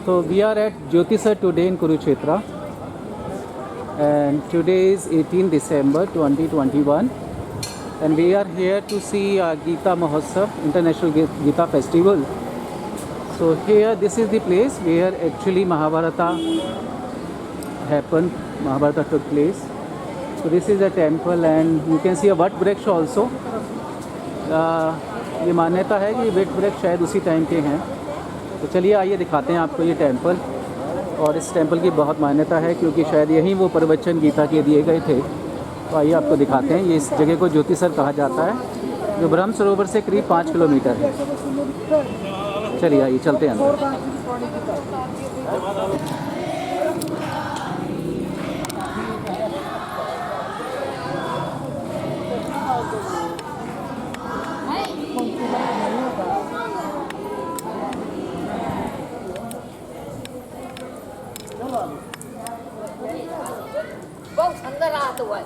So we are at Jyotisar today in Kurukshetra, and today is 18 December 2021, and we are here to see Gita Mahotsav, International Gita Festival. So here, this is the place where actually Mahabharata happened, Mahabharata took place. So this is a temple, and you can see a Vat Vriksha also. ये मान्यता है कि what वृक्ष शायद उसी time के हैं। तो चलिए आइए दिखाते हैं आपको ये टेंपल। और इस टेंपल की बहुत मान्यता है क्योंकि शायद यहीं वो प्रवचन गीता के दिए गए थे। तो आइए आपको दिखाते हैं। ये इस जगह को ज्योतिसर कहा जाता है, जो ब्रह्म सरोवर से करीब 5 किलोमीटर है। चलिए आइए चलते हैं अंदर। बहुत अंदर आ तो है।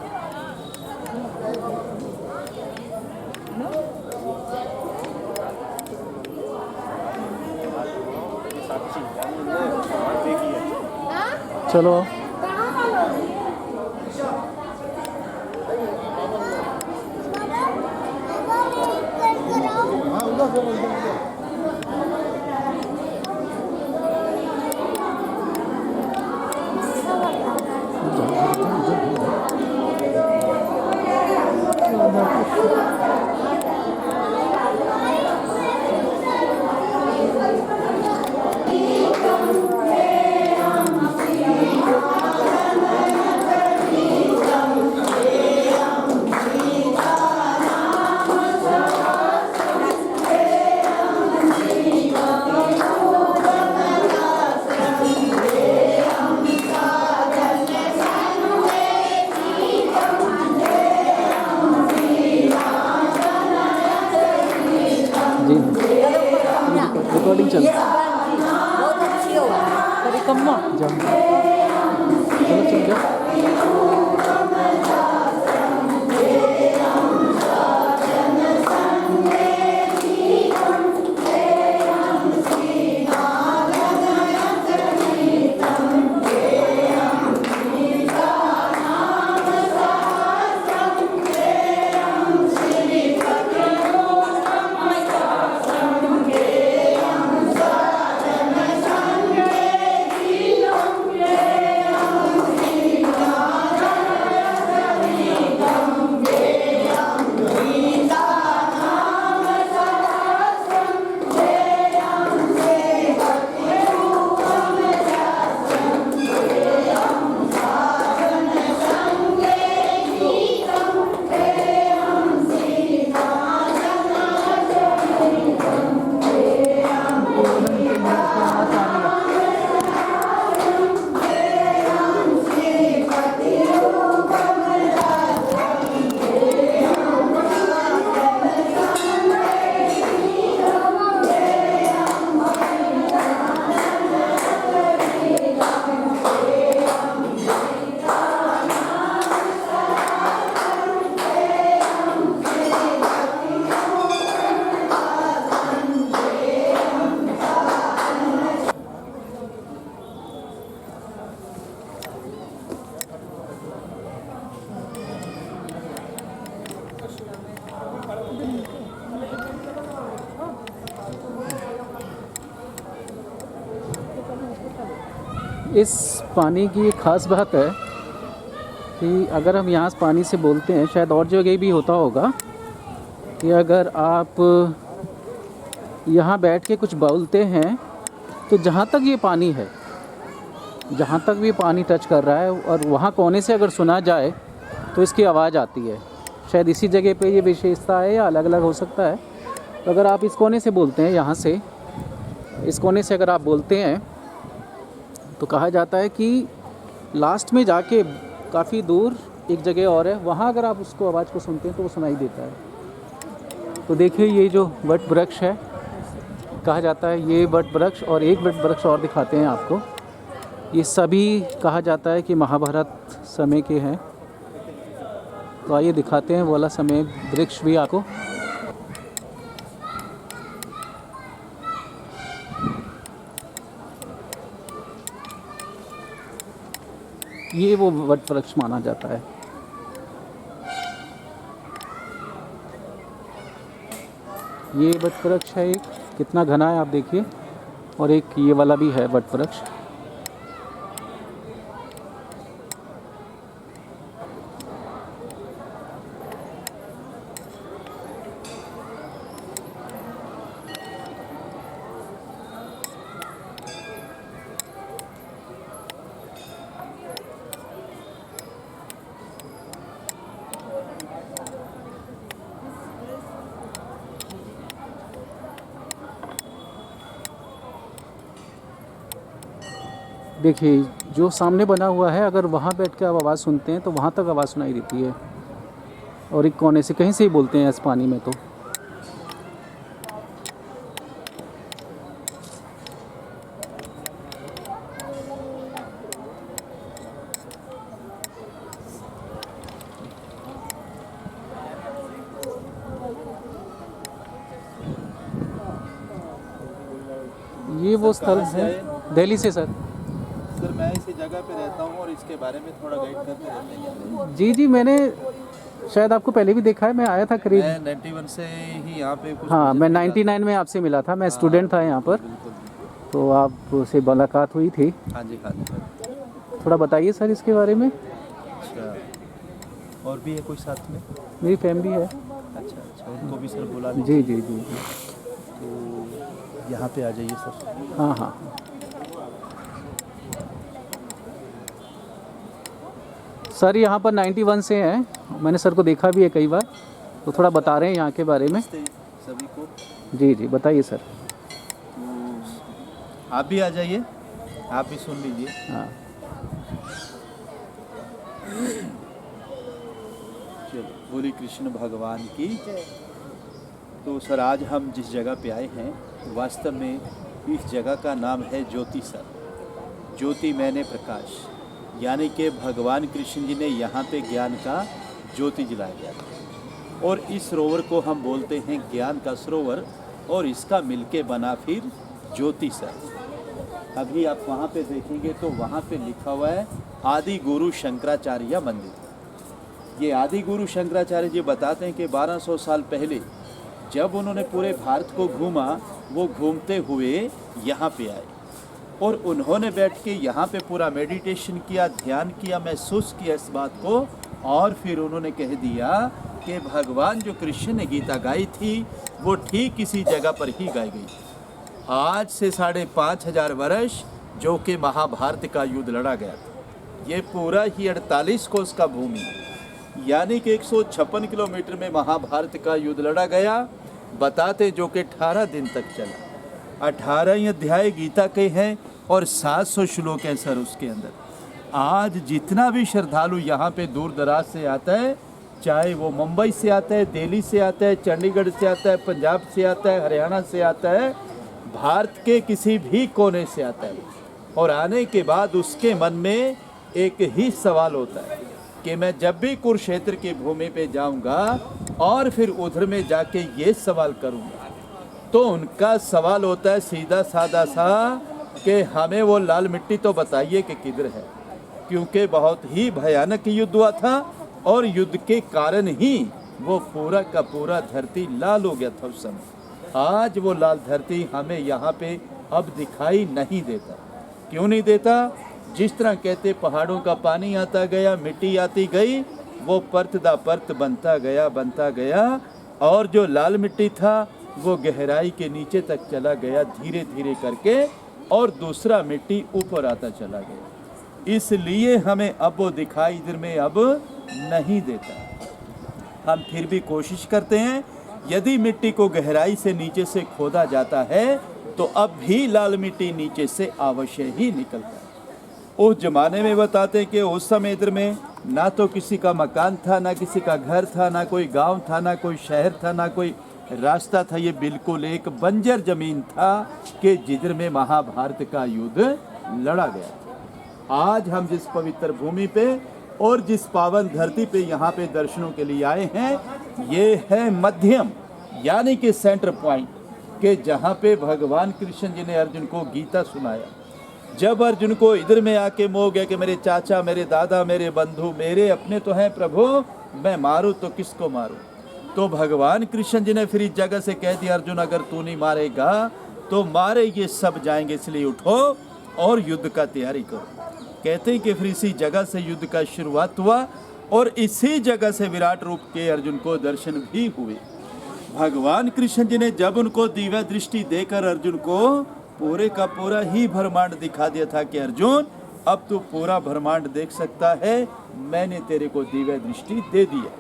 चलो रिकॉर्डिंग चल रही है। बहुत अच्छी हो अरे कम्मा जाओ, चलो चल जाओ। इस पानी की एक ख़ास बात है कि अगर हम यहाँ पानी से बोलते हैं, शायद और जगह भी होता होगा, कि अगर आप यहाँ बैठ के कुछ बोलते हैं तो जहाँ तक ये पानी है, जहाँ तक भी पानी टच कर रहा है और वहाँ कोने से अगर सुना जाए तो इसकी आवाज़ आती है। शायद इसी जगह पे ये विशेषता है या अलग अलग हो सकता है। तो अगर आप इस कोने से बोलते हैं, यहाँ से इस कोने से अगर आप बोलते हैं तो कहा जाता है कि लास्ट में जाके काफ़ी दूर एक जगह और है, वहाँ अगर आप उसको आवाज़ को सुनते हैं तो वो सुनाई देता है। तो देखिए ये जो वट वृक्ष है, कहा जाता है ये वट वृक्ष, और एक वट वृक्ष और दिखाते हैं आपको। ये सभी कहा जाता है कि महाभारत समय के हैं। तो आइए दिखाते हैं वो वाला समय वृक्ष भी आपको। ये वो वट वृक्ष माना जाता है। ये वट वृक्ष है, एक कितना घना है आप देखिए, और एक ये वाला भी है वट वृक्ष। देखिए जो सामने बना हुआ है, अगर वहाँ बैठ के आप आवाज़ सुनते हैं तो वहाँ तक आवाज़ सुनाई देती है, और एक कोने से कहीं से ही बोलते हैं इस पानी में। तो ये वो स्थल है। दिल्ली से सर। सर मैं इसी जगह पे रहता हूँ और इसके बारे में थोड़ा गाइड करते रहते हैं। जी जी, मैंने शायद आपको पहले भी देखा है, मैं आया था करीब। मैं 91 से ही यहाँ पे कुछ हाँ, मैं 99 में आपसे मिला था, मैं स्टूडेंट था यहाँ पर, बिल्कुल। तो आपसे मुलाकात हुई थी। हाँ जी हाँ जी। थोड़ा बताइए सर इसके बारे में। अच्छा, और भी है कोई साथ में? मेरी फैमिली है। अच्छा अच्छा, उनको भी सर बुला जी लीजिए। जी जी जी। तो यहाँ पे आ जाइए सर। हाँ हाँ। सर यहाँ पर 91 से हैं, मैंने सर को देखा भी है कई बार, तो थोड़ा बता रहे हैं यहाँ के बारे में। सभी को। जी जी बताइए सर। तो आप भी आ जाइए, आप भी सुन लीजिए। हाँ। चलो, बोली कृष्ण भगवान की। तो सर आज हम जिस जगह पे आए हैं, वास्तव में इस जगह का नाम है ज्योति सर। ज्योति मैंने प्रकाश, यानी कि भगवान कृष्ण जी ने यहाँ पे ज्ञान का ज्योति जलाया गया था, और इस सरोवर को हम बोलते हैं ज्ञान का सरोवर, और इसका मिलके बना फिर ज्योति सर। अभी आप वहाँ पे देखेंगे तो वहाँ पे लिखा हुआ है आदि गुरु शंकराचार्य मंदिर। ये आदि गुरु शंकराचार्य जी बताते हैं कि 1200 साल पहले जब उन्होंने पूरे भारत को घूमा, वो घूमते हुए यहाँ पे आए और उन्होंने बैठ के यहाँ पे पूरा मेडिटेशन किया, ध्यान किया, महसूस किया इस बात को, और फिर उन्होंने कह दिया कि भगवान जो कृष्ण ने गीता गाई थी वो ठीक इसी जगह पर ही गाई गई। आज से 5,500 वर्ष जो कि महाभारत का युद्ध लड़ा गया था, ये पूरा ही 48 कोस का भूमि है, यानी कि 156 किलोमीटर में महाभारत का युद्ध लड़ा गया। बताते जो कि 18 दिन तक चला। 18 अध्याय गीता के हैं और 700 श्लोक हैं सर उसके अंदर। आज जितना भी श्रद्धालु यहाँ पे दूर दराज से आता है, चाहे वो मुंबई से आता है, दिल्ली से आता है, चंडीगढ़ से आता है, पंजाब से आता है, हरियाणा से आता है, भारत के किसी भी कोने से आता है, और आने के बाद उसके मन में एक ही सवाल होता है कि मैं जब भी कुरुक्षेत्र की भूमि पे जाऊंगा और फिर उधर में जाके ये सवाल करूंगा, तो उनका सवाल होता है सीधा साधा सा कि हमें वो लाल मिट्टी तो बताइए कि किधर है, क्योंकि बहुत ही भयानक युद्ध हुआ था और युद्ध के कारण ही वो पूरा का पूरा धरती लाल हो गया था उस समय। आज वो लाल धरती हमें यहाँ पे अब दिखाई नहीं देता। क्यों नहीं देता? जिस तरह कहते पहाड़ों का पानी आता गया, मिट्टी आती गई, वो परत दा परत बनता गया, और जो लाल मिट्टी था वो गहराई के नीचे तक चला गया धीरे धीरे करके, और दूसरा मिट्टी ऊपर आता चला गया। इसलिए हमें अब वो दिखाई इधर में अब नहीं देता। हम फिर भी कोशिश करते हैं, यदि मिट्टी को गहराई से नीचे से खोदा जाता है तो अब भी लाल मिट्टी नीचे से अवश्य ही निकलता है। उस जमाने में बताते हैं कि उस समय इधर में ना तो किसी का मकान था, ना किसी का घर था, ना कोई गांव था, ना कोई शहर था, ना कोई रास्ता था। ये बिल्कुल एक बंजर जमीन था कि जिधर में महाभारत का युद्ध लड़ा गया। आज हम जिस पवित्र भूमि पे और जिस पावन धरती पे यहाँ पे दर्शनों के लिए आए हैं, ये है मध्यम, यानी कि सेंटर पॉइंट, के जहाँ पे भगवान कृष्ण जी ने अर्जुन को गीता सुनाया। जब अर्जुन को इधर में आके मोह गया कि मेरे चाचा, मेरे दादा, मेरे बंधु, मेरे अपने तो हैं प्रभु, मैं मारूं तो किसको मारूं। तो भगवान कृष्ण जी ने फिर इस जगह से कह दिया, अर्जुन अगर तू नहीं मारेगा तो मारे ये सब जाएंगे, इसलिए उठो और युद्ध का तैयारी करो। कहते हैं कि फिर इसी जगह से युद्ध का शुरुआत हुआ और इसी जगह से विराट रूप के अर्जुन को दर्शन भी हुए। भगवान कृष्ण जी ने जब उनको दिव्य दृष्टि देकर अर्जुन को पूरे का पूरा ही ब्रह्मांड दिखा दिया था कि अर्जुन अब तू पूरा ब्रह्मांड देख सकता है, मैंने तेरे को दिव्य दृष्टि दे दिया।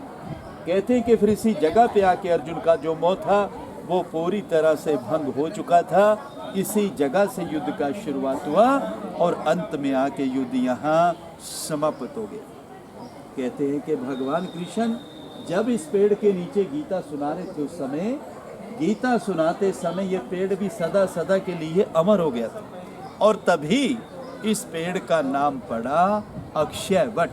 कहते हैं कि फिर इसी जगह पे आके अर्जुन का जो मोह था वो पूरी तरह से भंग हो चुका था। इसी जगह से युद्ध का शुरुआत हुआ और अंत में आके युद्ध यहाँ समाप्त हो गया। कहते हैं कि भगवान कृष्ण जब इस पेड़ के नीचे गीता सुना रहे थे, उस समय गीता सुनाते समय ये पेड़ भी सदा सदा के लिए अमर हो गया था और तभी इस पेड़ का नाम पड़ा अक्षय वट।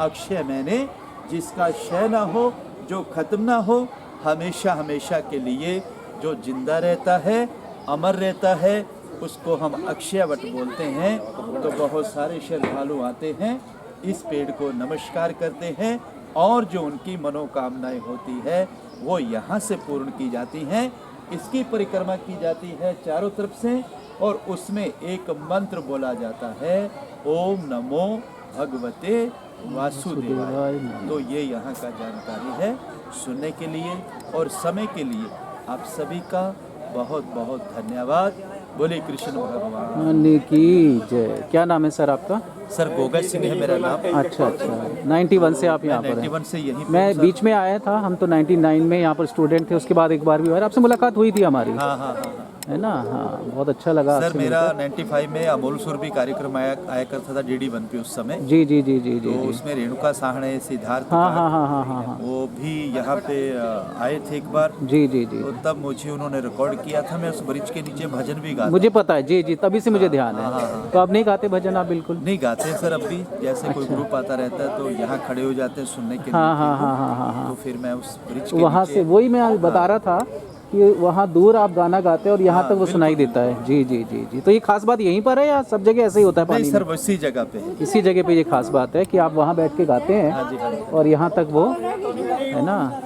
अक्षय मैंने जिसका क्षय ना हो, जो खत्म ना हो, हमेशा हमेशा के लिए जो जिंदा रहता है, अमर रहता है, उसको हम अक्षय वट बोलते हैं। तो बहुत सारे श्रद्धालु आते हैं, इस पेड़ को नमस्कार करते हैं और जो उनकी मनोकामनाएं होती है वो यहाँ से पूर्ण की जाती हैं। इसकी परिक्रमा की जाती है चारों तरफ से और उसमें एक मंत्र बोला जाता है, ओम नमो भगवते वासुदेवाय। तो ये यहाँ का जानकारी है। सुनने के लिए और समय के लिए आप सभी का बहुत बहुत धन्यवाद। बोले कृष्ण भगवान की जय। क्या नाम है सर आपका? सर गोगा सिंह है मेरा नाम। अच्छा अच्छा, 91 से आप यहाँ पर हैं? 91 से यहीं पे मैं सर। बीच में आया था, हम तो 99 में यहाँ पर स्टूडेंट थे, उसके बाद एक बार भी हुआ, आपसे मुलाकात हुई थी हमारी, हाँ हाँ हाँ है ना? हाँ, बहुत अच्छा लगा सर। आपसे मेरा मिलकर। 95 में अमोल सुर भी कार्यक्रम आया करता था DD1 पे उस समय। जी जी जी जी जी तो जी। उसमें रेणुका साहणे, सिद्धार्थ हाँ काक, हाँ हाँ हाँ हाँ हाँ वो भी यहाँ पे आए थे एक बार। जी जी जी। तो तब मुझे उन्होंने रिकॉर्ड किया था, मैं उस ब्रिज के नीचे भजन भी गाता। मुझे पता है, जी जी, तभी से मुझे ध्यान हाँ, हाँ, है। हाँ। तो अब नहीं गाते भजन आप? बिल्कुल नहीं गाते हैं सर, अब भी जैसे कोई अच्छा। ग्रुप आता रहता है तो यहाँ खड़े हो जाते हैं सुनने के लिए। हाँ हाँ हाँ हाँ हाँ हाँ। तो फिर मैं उस ब्रिज के वहाँ नीचे- से वही मैं बता रहा था कि वहाँ दूर आप गाना गाते हैं और यहाँ हाँ, तक वो सुनाई देता है। जी जी जी जी। तो ये खास बात यहीं पर है या सब जगह ऐसे ही होता है नहीं पानी सर, में? इसी जगह पे है। इसी जगह पे ये खास बात है कि आप वहाँ बैठ के गाते हैं हाँ जी, हाँ जी। और यहाँ तक वो, है ना?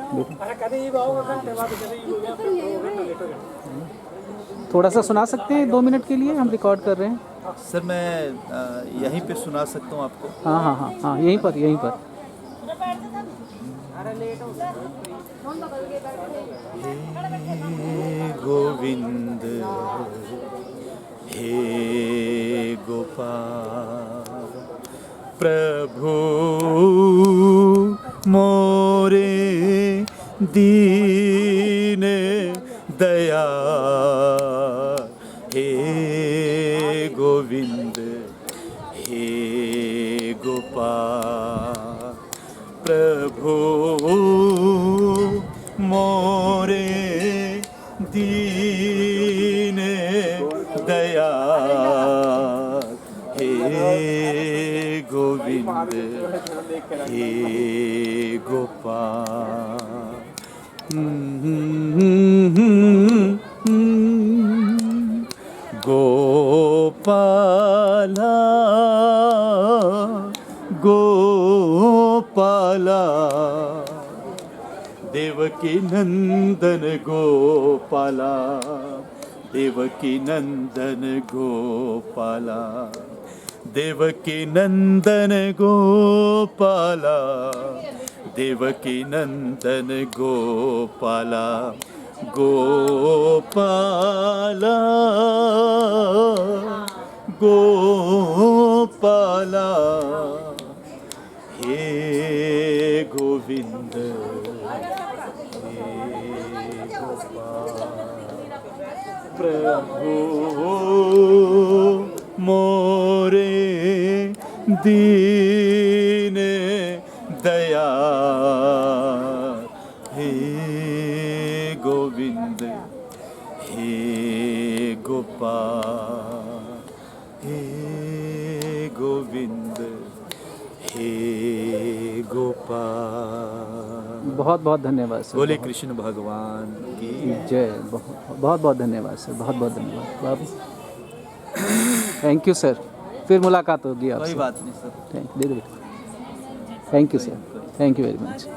थोड़ा सा सुना सकते हैं 2 मिनट के लिए? हम रिकॉर्ड कर रहे हैं। सर मैं यहीं पे सुना सकता हूँ आपको। हाँ हाँ हाँ हाँ, यहीं पर यहीं पर। हे गोविंद हे गोपाल प्रभु मोरे दीन दया। हे गोविंद हे गोपाल प्रभु मोरे दीन दया। हे गोविंद हे गोपाल। गोपाला गोपाला देवकी नंदन गोपाला, देवकी नंदन गोपाला, देवकी नंदन गोपाला, देवकी नंदन गोपाला। गोपाला गोपाला हे गोविंद हे गोपाल प्रभु मोरे दीन दया। हे गोविंद हे गोपाल हे गोविंद हे गोपाल। बहुत बहुत धन्यवाद सर। बोले कृष्ण भगवान की जय। बहुत बहुत धन्यवाद सर, बहुत बहुत धन्यवाद बाबू। Thank you sir. फिर मुलाकात होगी कोई आपसे। बात नहीं सर। दे दो। Thank you sir, thank you very much.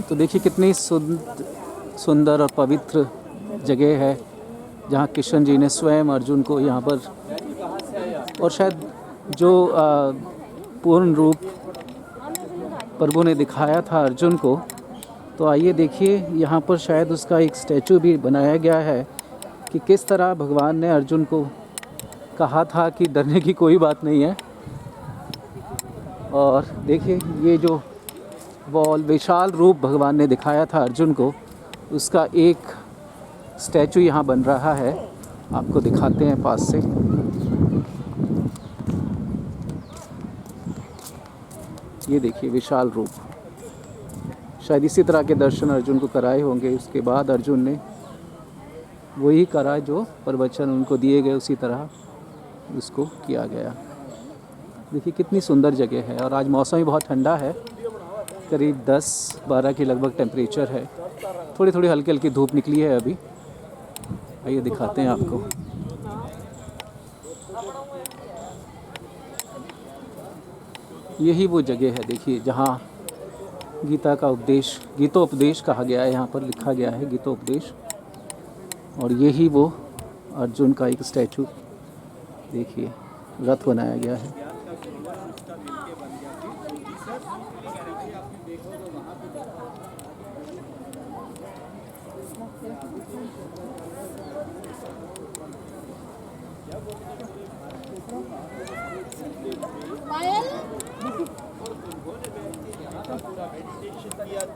तो देखिए कितनी सुंदर और पवित्र जगह है जहाँ कृष्ण जी ने स्वयं अर्जुन को यहाँ पर, और शायद जो पूर्ण रूप प्रभु ने दिखाया था अर्जुन को, तो आइए देखिए यहाँ पर शायद उसका एक स्टैचू भी बनाया गया है कि किस तरह भगवान ने अर्जुन को कहा था कि डरने की कोई बात नहीं है। और देखिए ये जो विशाल रूप भगवान ने दिखाया था अर्जुन को, उसका एक स्टैचू यहाँ बन रहा है। आपको दिखाते हैं पास से। ये देखिए विशाल रूप, शायद इसी तरह के दर्शन अर्जुन को कराए होंगे। उसके बाद अर्जुन ने वही करा जो प्रवचन उनको दिए गए, उसी तरह उसको किया गया। देखिए कितनी सुंदर जगह है, और आज मौसम भी बहुत ठंडा है, करीब 10-12 के लगभग टेम्परेचर है। थोड़ी थोड़ी हल्की हल्की धूप निकली है अभी। आइए दिखाते हैं आपको। यही वो जगह है देखिए जहाँ गीता का उपदेश, गीतोपदेश कहा गया है, यहाँ पर लिखा गया है गीतोपदेश। और यही वो अर्जुन का एक स्टैचू देखिए, रथ बनाया गया है।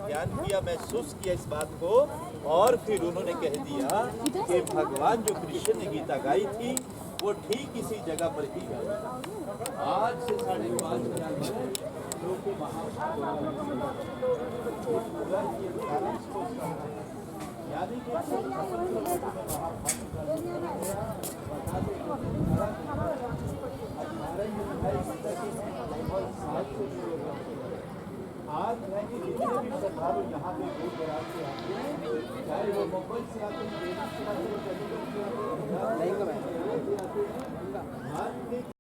ध्यान किया, महसूस किया इस बात को, और फिर उन्होंने कह दिया कि भगवान जो कृष्ण ने गीता गाई थी वो ठीक इसी जगह पर ही गाई। आज से 5.5 आज जितने भी श्रद्धालु यहाँ पे दूर दराज से आते हैं, चाहे वो मुंबई से आते हैं, दिल्ली से आते हैं, चंडीगढ़ से आते हैं,